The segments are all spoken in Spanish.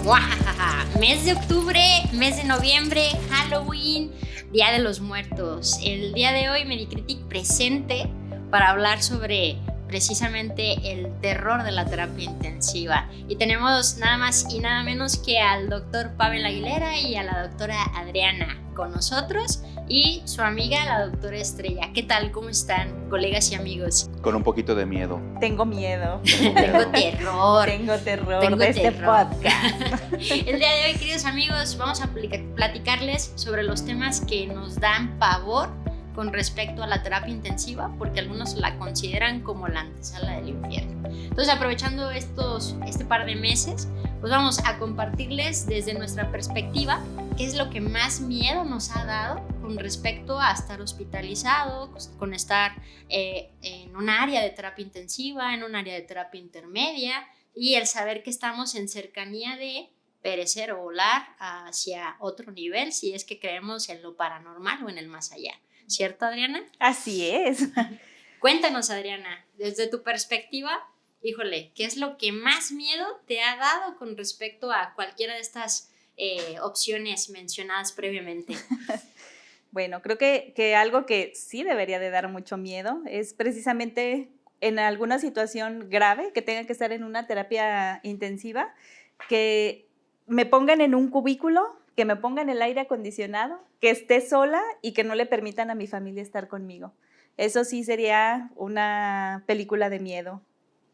¡Muajajaja! Mes de octubre, mes de noviembre, Halloween, Día de los Muertos. El día de hoy Medicritic presente para hablar sobre precisamente el terror de la terapia intensiva. Y tenemos nada más y nada menos que al doctor Pavel Aguilera y a la doctora Adriana con nosotros y su amiga, la doctora Estrella. ¿Qué tal? ¿Cómo están, colegas y amigos? Con un poquito de miedo. Tengo miedo. Tengo terror. Tengo terror de este podcast. El día de hoy, queridos amigos, vamos a platicarles sobre los temas que nos dan pavor con respecto a la terapia intensiva, porque algunos la consideran como la antesala del infierno. Entonces, aprovechando este par de meses, pues vamos a compartirles desde nuestra perspectiva qué es lo que más miedo nos ha dado con respecto a estar hospitalizado, con estar en un área de terapia intensiva, en un área de terapia intermedia, y el saber que estamos en cercanía de perecer o volar hacia otro nivel, si es que creemos en lo paranormal o en el más allá. ¿Cierto, Adriana? Así es. Cuéntanos, Adriana, desde tu perspectiva, híjole, ¿qué es lo que más miedo te ha dado con respecto a cualquiera de estas opciones mencionadas previamente? Bueno, creo que algo que sí debería de dar mucho miedo es precisamente en alguna situación grave que tenga que estar en una terapia intensiva, que me pongan en un cubículo, que me pongan el aire acondicionado, que esté sola y que no le permitan a mi familia estar conmigo. Eso sí sería una película de miedo.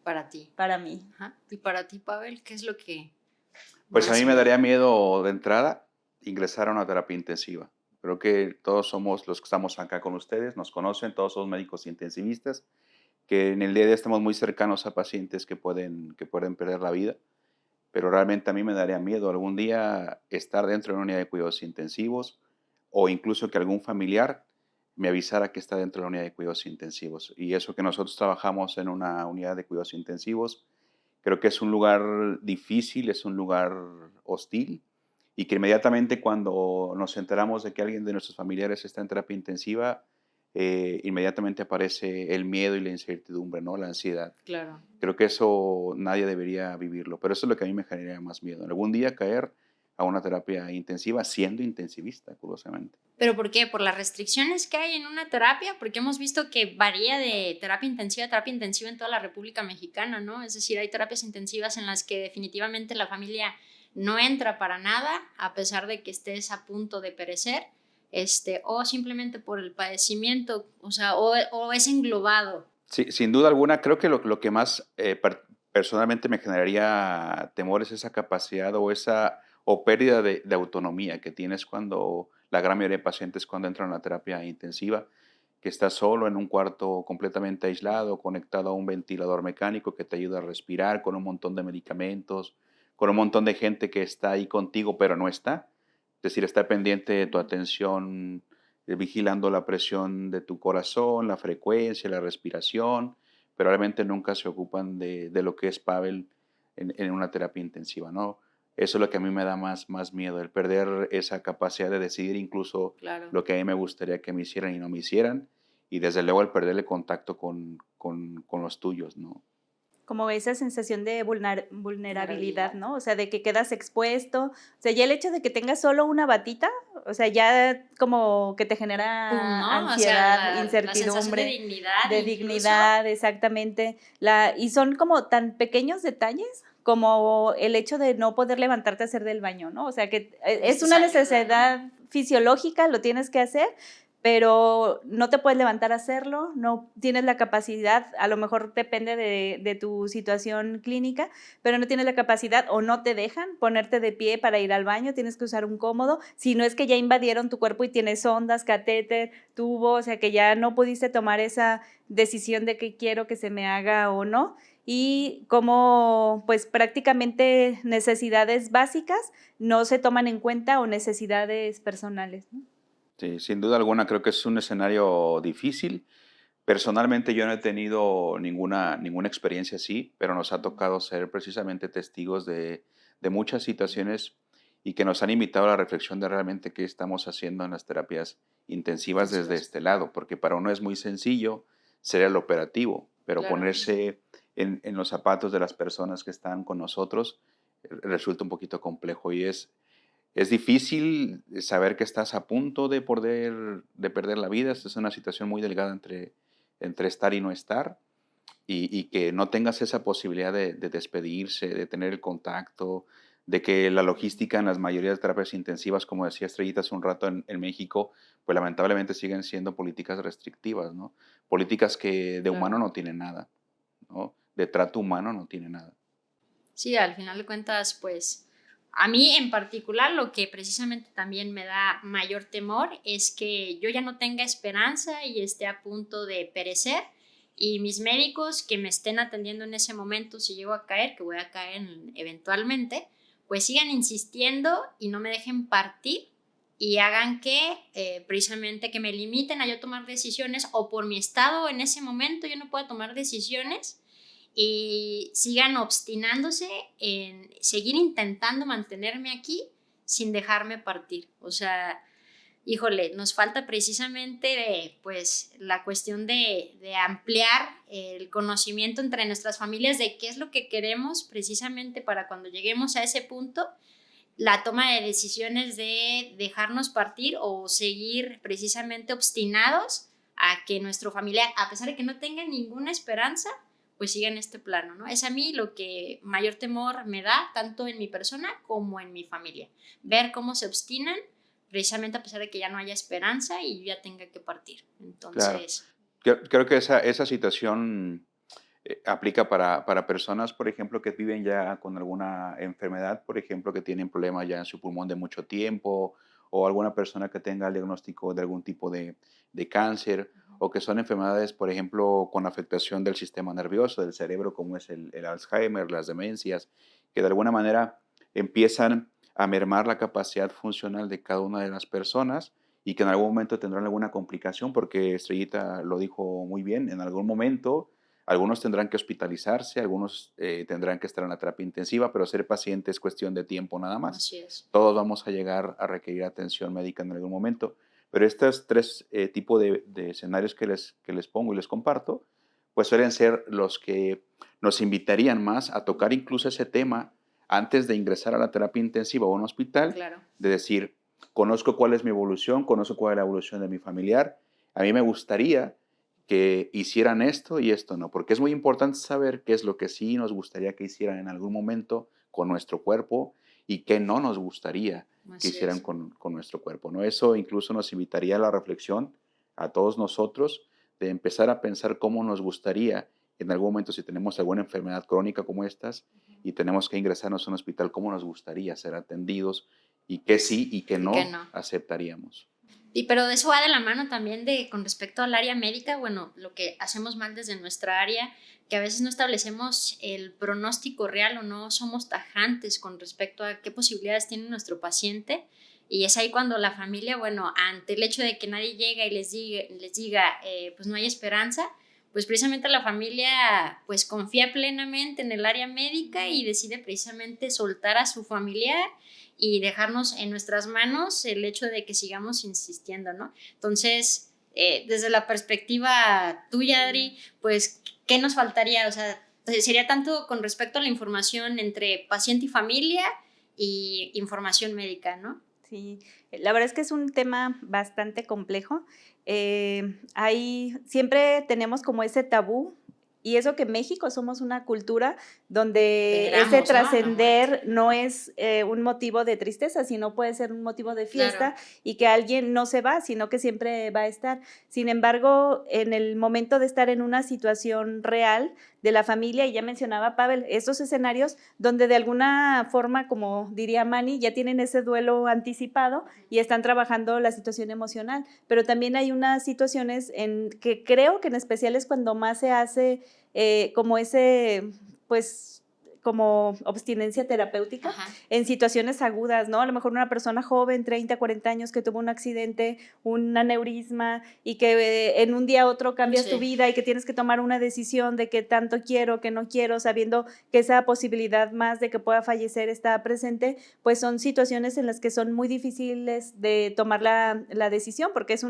Para ti. Para mí. Ajá. ¿Y para ti, Pavel, qué es lo que Pues a mí me daría miedo de entrada ingresar a una terapia intensiva. Creo que todos somos los que estamos acá con ustedes, nos conocen, todos somos médicos intensivistas, que en el día a día estamos muy cercanos a pacientes que pueden perder la vida, pero realmente a mí me daría miedo algún día estar dentro de una unidad de cuidados intensivos o incluso que algún familiar me avisara que está dentro de la unidad de cuidados intensivos. Y eso que nosotros trabajamos en una unidad de cuidados intensivos, creo que es un lugar difícil, es un lugar hostil y que inmediatamente cuando nos enteramos de que alguien de nuestros familiares está en terapia intensiva, inmediatamente aparece el miedo y la incertidumbre, ¿no? La ansiedad. Claro. Creo que eso nadie debería vivirlo, pero eso es lo que a mí me generaría más miedo. Algún día caer a una terapia intensiva siendo intensivista, curiosamente. ¿Pero por qué? ¿Por las restricciones que hay en una terapia? Porque hemos visto que varía de terapia intensiva a terapia intensiva en toda la República Mexicana, ¿no? Es decir, hay terapias intensivas en las que definitivamente la familia no entra para nada, a pesar de que estés a punto de perecer, o simplemente por el padecimiento, o sea, o es englobado. Sí, sin duda alguna, creo que lo que más personalmente me generaría temor es esa capacidad o pérdida de autonomía que tienes cuando la gran mayoría de pacientes cuando entran a la terapia intensiva, que estás solo en un cuarto completamente aislado, conectado a un ventilador mecánico que te ayuda a respirar, con un montón de medicamentos, con un montón de gente que está ahí contigo pero no está. Es decir, está pendiente de tu atención, vigilando la presión de tu corazón, la frecuencia, la respiración, pero realmente nunca se ocupan de lo que es Pavel en una terapia intensiva, ¿no? Eso es lo que a mí me da más miedo, el perder esa capacidad de decidir incluso Claro. lo que a mí me gustaría que me hicieran y no me hicieran, y desde luego el perder el contacto con los tuyos, ¿no? Como esa sensación de vulnerabilidad, ¿no? O sea, de que quedas expuesto. O sea, ya el hecho de que tengas solo una batita, o sea, ya como que te genera ¿no? ansiedad, O sea, incertidumbre. La dignidad. De dignidad, exactamente. Y son como tan pequeños detalles como el hecho de no poder levantarte a hacer del baño, ¿no? O sea, que es una necesidad fisiológica, lo tienes que hacer, pero no te puedes levantar a hacerlo, no tienes la capacidad, a lo mejor depende de tu situación clínica, pero no tienes la capacidad o no te dejan ponerte de pie para ir al baño, tienes que usar un cómodo, si no es que ya invadieron tu cuerpo y tienes ondas, catéter, tubo, o sea que ya no pudiste tomar esa decisión de qué quiero que se me haga o no, y como pues prácticamente necesidades básicas no se toman en cuenta o necesidades personales, ¿no? Sí, sin duda alguna creo que es un escenario difícil. Personalmente yo no he tenido ninguna experiencia así, pero nos ha tocado ser precisamente testigos de muchas situaciones y que nos han invitado a la reflexión de realmente qué estamos haciendo en las terapias intensivas desde este lado, porque para uno es muy sencillo ser el operativo, pero Claro. ponerse en los zapatos de las personas que están con nosotros resulta un poquito complejo y es difícil saber que estás a punto de perder la vida. Es una situación muy delgada entre estar y no estar y que no tengas esa posibilidad de despedirse, de tener el contacto, de que la logística en las mayorías de terapias intensivas, como decía Estrellita hace un rato en México, pues lamentablemente siguen siendo políticas restrictivas, ¿no? Políticas que de humano Claro. no tienen nada, ¿no? De trato humano no tiene nada. Sí, al final de cuentas, pues a mí en particular lo que precisamente también me da mayor temor es que yo ya no tenga esperanza y esté a punto de perecer y mis médicos que me estén atendiendo en ese momento, si llego a caer, que voy a caer eventualmente, pues sigan insistiendo y no me dejen partir y hagan que precisamente que me limiten a yo tomar decisiones o por mi estado en ese momento yo no pueda tomar decisiones y sigan obstinándose en seguir intentando mantenerme aquí sin dejarme partir. O sea, híjole, nos falta precisamente pues la cuestión de ampliar el conocimiento entre nuestras familias de qué es lo que queremos precisamente para cuando lleguemos a ese punto, la toma de decisiones de dejarnos partir o seguir precisamente obstinados a que nuestro familiar, a pesar de que no tenga ninguna esperanza, pues siga en este plano, ¿no? Es a mí lo que mayor temor me da, tanto en mi persona como en mi familia. Ver cómo se obstinan, precisamente a pesar de que ya no haya esperanza y yo ya tenga que partir. Claro. Entonces, Creo que esa situación aplica para personas, por ejemplo, que viven ya con alguna enfermedad, por ejemplo, que tienen problemas ya en su pulmón de mucho tiempo, o alguna persona que tenga el diagnóstico de algún tipo de cáncer, o que son enfermedades, por ejemplo, con afectación del sistema nervioso, del cerebro, como es el Alzheimer, las demencias, que de alguna manera empiezan a mermar la capacidad funcional de cada una de las personas y que en algún momento tendrán alguna complicación, porque Estrellita lo dijo muy bien, en algún momento algunos tendrán que hospitalizarse, algunos tendrán que estar en la terapia intensiva, pero ser paciente es cuestión de tiempo nada más. así es. Todos vamos a llegar a requerir atención médica en algún momento. Pero estos tres tipos de escenarios que les pongo y les comparto, pues suelen ser los que nos invitarían más a tocar incluso ese tema antes de ingresar a la terapia intensiva o a un hospital, Claro. de decir, conozco cuál es mi evolución, conozco cuál es la evolución de mi familiar, a mí me gustaría que hicieran esto y esto no, porque es muy importante saber qué es lo que sí nos gustaría que hicieran en algún momento con nuestro cuerpo y qué no nos gustaría que Así hicieran es. con nuestro cuerpo, ¿no? Eso incluso nos invitaría a la reflexión a todos nosotros de empezar a pensar cómo nos gustaría en algún momento si tenemos alguna enfermedad crónica como estas y tenemos que ingresarnos a un hospital, cómo nos gustaría ser atendidos y qué sí y qué Y que no no. aceptaríamos. Y pero eso va de la mano también de con respecto al área médica, bueno, lo que hacemos mal desde nuestra área, que a veces no establecemos el pronóstico real o no somos tajantes con respecto a qué posibilidades tiene nuestro paciente. Y es ahí cuando la familia, bueno, ante el hecho de que nadie llega y les diga pues no hay esperanza, pues precisamente la familia pues confía plenamente en el área médica y decide precisamente soltar a su familiar y dejarnos en nuestras manos el hecho de que sigamos insistiendo, ¿no? Entonces, desde la perspectiva tuya, Adri, pues, ¿qué nos faltaría? O sea, sería tanto con respecto a la información entre paciente y familia y información médica, ¿no? Sí, la verdad es que es un tema bastante complejo. Siempre tenemos como ese tabú y eso que México somos una cultura donde ese Veneramos, ¿no? trascender no es un motivo de tristeza, sino puede ser un motivo de fiesta. Claro. Y que alguien no se va, sino que siempre va a estar. Sin embargo, en el momento de estar en una situación real de la familia, y ya mencionaba Pavel, estos escenarios donde de alguna forma, como diría Manny, ya tienen ese duelo anticipado y están trabajando la situación emocional, pero también hay unas situaciones en que creo que en especial es cuando más se hace como ese, pues, como abstinencia terapéutica. Ajá. En situaciones agudas, ¿no? A lo mejor una persona joven, 30, 40 años, que tuvo un accidente, un aneurisma y que en un día a otro cambias Sí. tu vida y que tienes que tomar una decisión de qué tanto quiero, qué no quiero, sabiendo que esa posibilidad más de que pueda fallecer está presente, pues son situaciones en las que son muy difíciles de tomar la decisión, porque es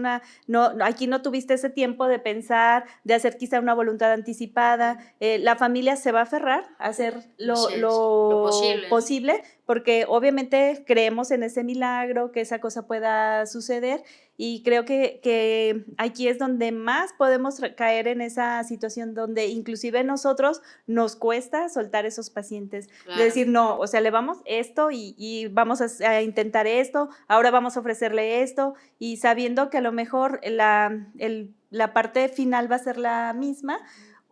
aquí no tuviste ese tiempo de pensar, de hacer quizá una voluntad anticipada, la familia se va a aferrar a hacer lo posible, porque obviamente creemos en ese milagro, que esa cosa pueda suceder, y creo que aquí es donde más podemos caer en esa situación donde inclusive nosotros nos cuesta soltar esos pacientes, Claro. de decir, no, o sea, le vamos esto y vamos a intentar esto, ahora vamos a ofrecerle esto, y sabiendo que a lo mejor la parte final va a ser la misma,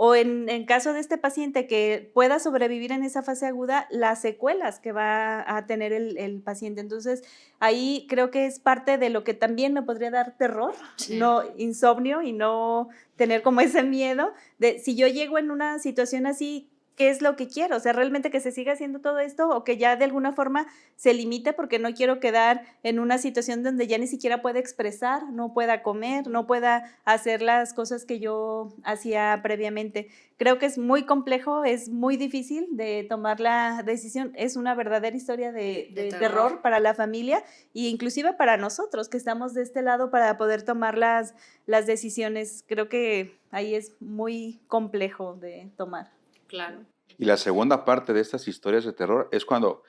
o en caso de este paciente que pueda sobrevivir en esa fase aguda, las secuelas que va a tener el paciente. Entonces, ahí creo que es parte de lo que también me podría dar terror, Sí. no insomnio y no tener como ese miedo de si yo llego en una situación así, ¿qué es lo que quiero? O sea, realmente que se siga haciendo todo esto o que ya de alguna forma se limite porque no quiero quedar en una situación donde ya ni siquiera pueda expresar, no pueda comer, no pueda hacer las cosas que yo hacía previamente. Creo que es muy complejo, es muy difícil de tomar la decisión. Es una verdadera historia de terror para la familia e inclusive para nosotros que estamos de este lado para poder tomar las decisiones. Creo que ahí es muy complejo de tomar. Claro. Y la segunda parte de estas historias de terror es cuando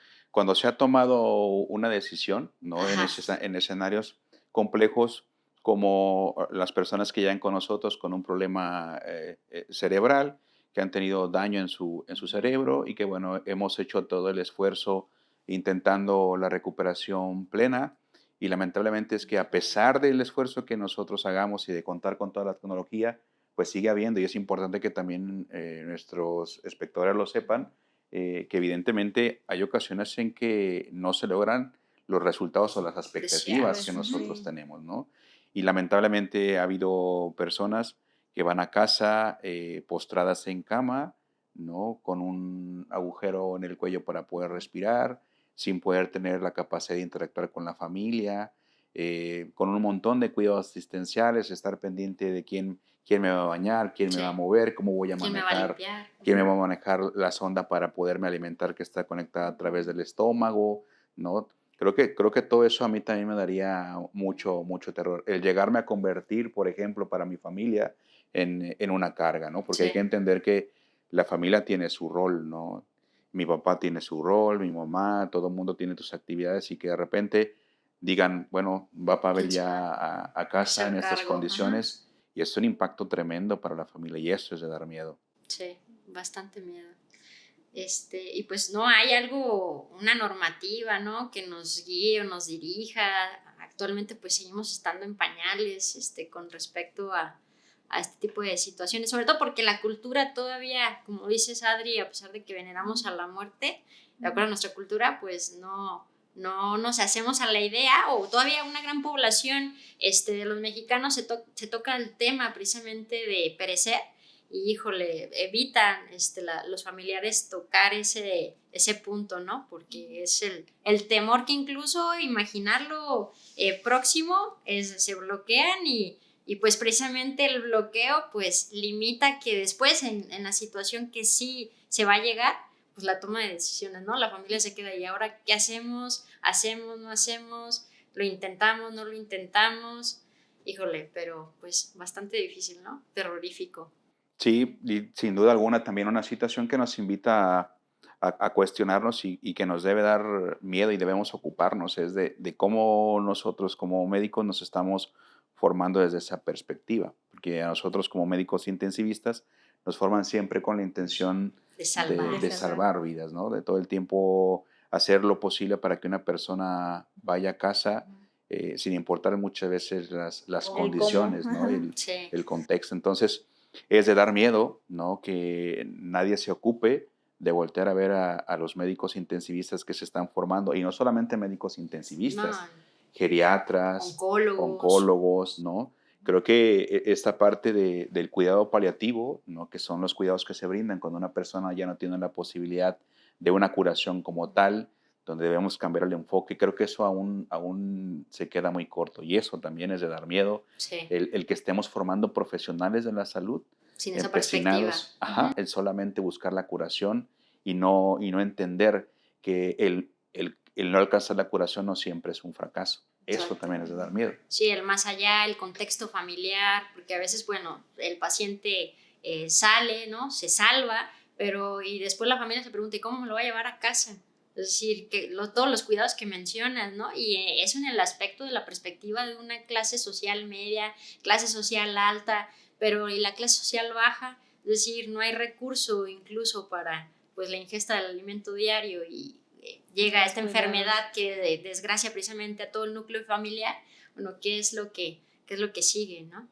se ha tomado una decisión, ¿no? En escenarios complejos, como las personas que llegan con nosotros con un problema cerebral, que han tenido daño en su cerebro y que, bueno, hemos hecho todo el esfuerzo intentando la recuperación plena. Y lamentablemente es que a pesar del esfuerzo que nosotros hagamos y de contar con toda la tecnología, pues sigue habiendo, y es importante que también nuestros espectadores lo sepan, que evidentemente hay ocasiones en que no se logran los resultados o las expectativas que nosotros tenemos, ¿no? Y lamentablemente ha habido personas que van a casa postradas en cama, ¿no? Con un agujero en el cuello para poder respirar, sin poder tener la capacidad de interactuar con la familia, con un montón de cuidados asistenciales, estar pendiente de quién me va a bañar, quién me va a mover, cómo voy a manejar, quién me va a manejar la sonda para poderme alimentar que está conectada a través del estómago, ¿no? Creo que todo eso a mí también me daría mucho terror. El llegarme a convertir, por ejemplo, para mi familia en una carga, ¿no? Porque hay que entender que la familia tiene su rol, ¿no? Mi papá tiene su rol, mi mamá, todo el mundo tiene sus actividades y que de repente digan, bueno, va Pavel ya a casa en estas condiciones. Y es un impacto tremendo para la familia y eso es de dar miedo. Sí, bastante miedo. Y pues no hay una normativa, ¿no? Que nos guíe o nos dirija. Actualmente pues seguimos estando en pañales, con respecto a este tipo de situaciones, sobre todo porque la cultura todavía, como dices Adri, a pesar de que veneramos a la muerte, de acuerdo a nuestra cultura, pues no nos hacemos a la idea, o todavía una gran población de los mexicanos se toca el tema precisamente de perecer, y híjole, evitan los familiares tocar ese punto, ¿no? Porque es el temor que incluso imaginarlo próximo se bloquean, y pues precisamente el bloqueo pues limita que después en la situación que sí se va a llegar, pues la toma de decisiones, ¿no? La familia se queda ahí, ahora ¿qué hacemos? ¿Hacemos? ¿No hacemos? ¿Lo intentamos? ¿No lo intentamos? Híjole, pero pues bastante difícil, ¿no? Terrorífico. Sí, y sin duda alguna también una situación que nos invita a cuestionarnos y que nos debe dar miedo y debemos ocuparnos es de cómo nosotros como médicos nos estamos formando desde esa perspectiva, porque a nosotros como médicos intensivistas nos forman siempre con la intención de salvar vidas, ¿no? De todo el tiempo hacer lo posible para que una persona vaya a casa sin importar muchas veces las condiciones, ¿no? El contexto. Entonces, es de dar miedo, ¿no? Que nadie se ocupe de voltear a ver a los médicos intensivistas que se están formando, y no solamente médicos intensivistas, geriatras, oncólogos, ¿no? Creo que esta parte del cuidado paliativo, ¿no? Que son los cuidados que se brindan cuando una persona ya no tiene la posibilidad de una curación como tal, donde debemos cambiar el enfoque, creo que eso aún se queda muy corto, y eso también es de dar miedo, el que estemos formando profesionales de la salud, sin esa perspectiva, el solamente buscar la curación y no entender que el no alcanzar la curación no siempre es un fracaso. Eso también es de dar miedo. Sí, el más allá, el contexto familiar, porque a veces, bueno, el paciente sale, ¿no? Se salva, pero y después la familia se pregunta, ¿y cómo me lo voy a llevar a casa? Es decir, que todos los cuidados que mencionas, ¿no? Y eso en el aspecto de la perspectiva de una clase social media, clase social alta, pero y la clase social baja, es decir, no hay recurso incluso para pues la ingesta del alimento diario y llega esta enfermedad que desgracia precisamente a todo el núcleo familiar. Bueno, ¿qué es lo que sigue, no?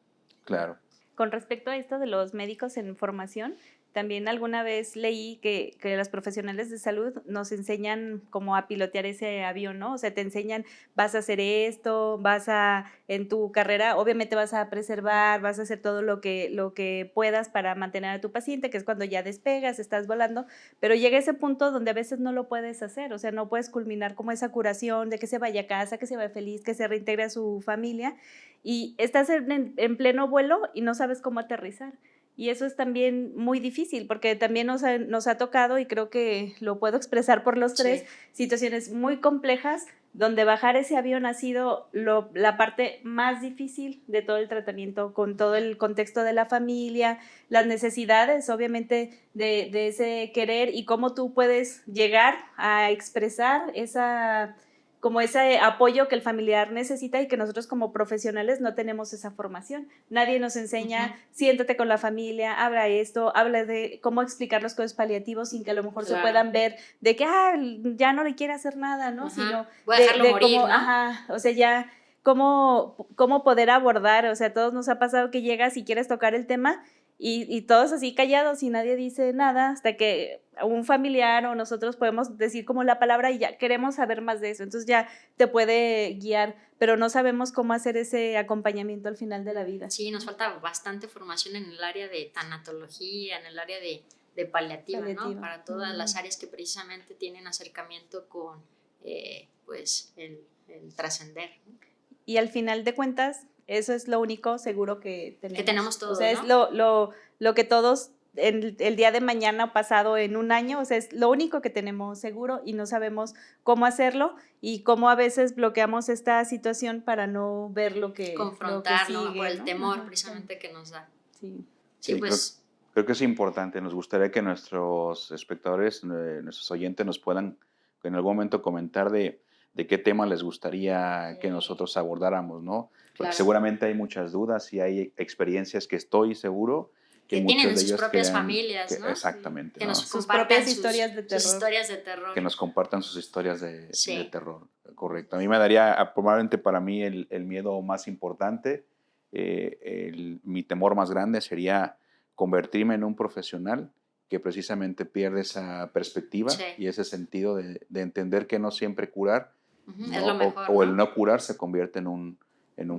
Claro. Con respecto a esto de los médicos en formación, también alguna vez leí que los profesionales de salud nos enseñan como a pilotear ese avión, ¿no? O sea, te enseñan, vas a hacer esto, en tu carrera, obviamente vas a preservar, vas a hacer todo lo que puedas para mantener a tu paciente, que es cuando ya despegas, estás volando, pero llega ese punto donde a veces no lo puedes hacer, o sea, no puedes culminar como esa curación de que se vaya a casa, que se vaya feliz, que se reintegre a su familia, y estás en pleno vuelo y no sabes cómo aterrizar. Y eso es también muy difícil, porque también nos ha tocado, y creo que lo puedo expresar por los tres, situaciones muy complejas, donde bajar ese avión ha sido la parte más difícil de todo el tratamiento, con todo el contexto de la familia, las necesidades, obviamente, de ese querer, y cómo tú puedes llegar a expresar como ese apoyo que el familiar necesita y que nosotros como profesionales no tenemos esa formación. Nadie nos enseña, siéntate con la familia, habla de cómo explicar los cuidados paliativos sin que a lo mejor se puedan ver de que ya no le quiere hacer nada, ¿no? Sino voy a dejarlo morir, cómo, ¿no? o sea, ya cómo poder abordar, o sea, a todos nos ha pasado que llegas y quieres tocar el tema y todos así callados y nadie dice nada hasta que un familiar o nosotros podemos decir como la palabra y ya queremos saber más de eso, entonces ya te puede guiar, pero no sabemos cómo hacer ese acompañamiento al final de la vida. Sí, nos falta bastante formación en el área de tanatología, en el área de paliativa, ¿no? Para todas las áreas que precisamente tienen acercamiento con pues el trascender, ¿no? Y al final de cuentas, eso es lo único seguro que tenemos. Que tenemos todos, o sea, ¿no? Es lo que todos el día de mañana pasado en un año, o sea, es lo único que tenemos seguro y no sabemos cómo hacerlo y cómo a veces bloqueamos esta situación para no ver lo que confrontarlo, sigue, por el ¿no? temor precisamente que nos da. Sí, pues creo que es importante. Nos gustaría que nuestros espectadores, nuestros oyentes nos puedan en algún momento comentar de qué tema les gustaría que nosotros abordáramos, ¿no? Porque seguramente hay muchas dudas y hay experiencias que estoy seguro que tienen sus propias familias, ¿no? Exactamente. Que ¿no? nos sus propias historias de terror. Que nos compartan sus historias de terror, correcto. A mí me daría, probablemente para mí, el miedo más importante, mi temor más grande sería convertirme en un profesional que precisamente pierde esa perspectiva y ese sentido de entender que no siempre curar, ¿no? Es lo mejor, o el no curar se convierte en un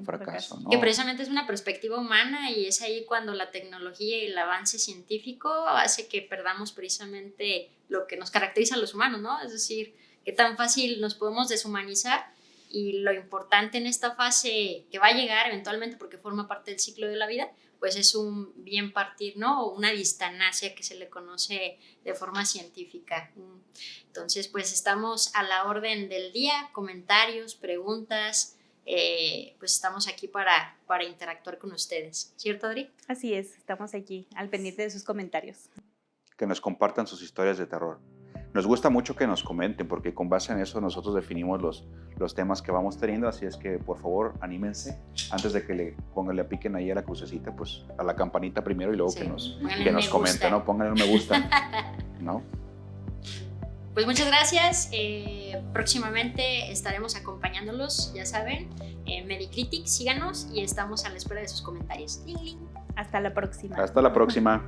fracaso, ¿no? Que precisamente es una perspectiva humana y es ahí cuando la tecnología y el avance científico hace que perdamos precisamente lo que nos caracteriza a los humanos, ¿no? Es decir, qué tan fácil nos podemos deshumanizar y lo importante en esta fase que va a llegar eventualmente porque forma parte del ciclo de la vida, pues es un bien partir, ¿no? O una distanasia que se le conoce de forma científica. Entonces, pues estamos a la orden del día, comentarios, preguntas, pues estamos aquí para interactuar con ustedes. ¿Cierto, Adri? Así es, estamos aquí al pendiente de sus comentarios. Que nos compartan sus historias de terror. Nos gusta mucho que nos comenten porque con base en eso nosotros definimos los temas que vamos teniendo, así es que por favor anímense antes de que le piquen ahí a la crucecita, pues a la campanita primero y luego que nos comenten, ¿no? Pónganle un me gusta, ¿no? Pues muchas gracias. Próximamente estaremos acompañándolos, ya saben, Medicritic, síganos y estamos a la espera de sus comentarios. Hasta la próxima. Hasta la próxima.